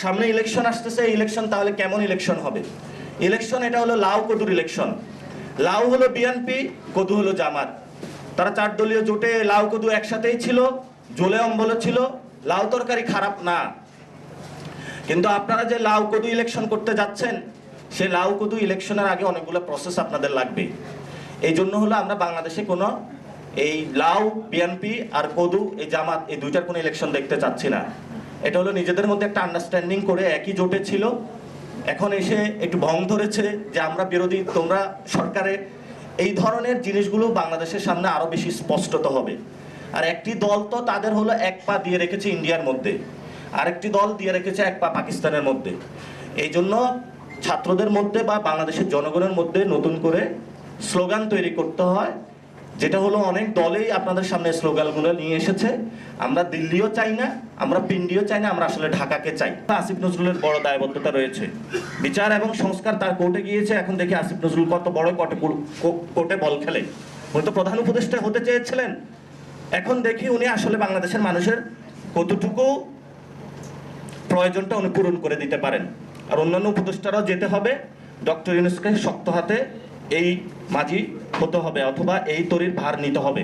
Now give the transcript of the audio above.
সামনে ইলেকশন আসতেছে, ইলেকশন তাহলে কেমন ইলেকশন হবে? ইলেকশন এটা হলো লাউ কদুর ইলেকশন। লাউ হলো বিএনপি, কদু হলো জামাত। তারা 4 দলীয় জোটে লাউ কদু একসাথেই ছিল, জোলে অম্বল ছিল। লাউ তরকারি খারাপ না, কিন্তু আপনারা যে লাউ কদু ইলেকশন করতে যাচ্ছেন, সেই লাউ কদু ইলেকশনের আগে অনেকগুলো প্রসেস আপনাদের লাগবে। এই জন্য হলো আমরা বাংলাদেশে কোনো এই লাউ বিএনপি আর কদু এই জামাত এই দুইটার কোনো ইলেকশন দেখতে চাচ্ছি না। এটা হলো নিজেদের মধ্যে একটা আন্ডারস্ট্যান্ডিং করে একই জোটে ছিল, এখন এসে একটু ভং ধরেছে যে আমরা বিরোধী, তোমরা সরকারে। এই ধরনের জিনিসগুলো বাংলাদেশের সামনে আরো বেশি স্পষ্টত হবে। আর একটি দল তো তাদের হলো এক পা দিয়ে রেখেছে ইন্ডিয়ার মধ্যে, আরেকটি দল দিয়ে রেখেছে এক পা পাকিস্তানের মধ্যে। এই জন্য ছাত্রদের মধ্যে বা বাংলাদেশের জনগণের মধ্যে নতুন করে স্লোগান তৈরি করতে হয়, যেটা হলো অনেক দলেই আপনাদের সামনে স্লোগানগুলো নিয়ে এসেছে। আমরা দিল্লিও চাই না, আমরা পিন্ডিও চাই না, আমরা আসলে ঢাকাকে চাই। আসিফ নজরুলের বড় দায়বদ্ধতা রয়েছে, বিচার এবং সংস্কার। তার কোর্টে গিয়েছে, এখন দেখি আসিফ নজরুল কত বড় কোর্টে বল খেলে। উনি তো প্রধান উপদেষ্টা হতে চেয়েছিলেন, এখন দেখি উনি আসলে বাংলাদেশের মানুষের কতটুকু প্রয়োজনটা উনি পূরণ করে দিতে পারেন। আর অন্যান্য উপদেষ্টারাও যেতে হবে, ডক্টর ইউনূসকে শক্ত হাতে এই মাঝি হতে হবে, অথবা এই তরির ভার নিতে হবে।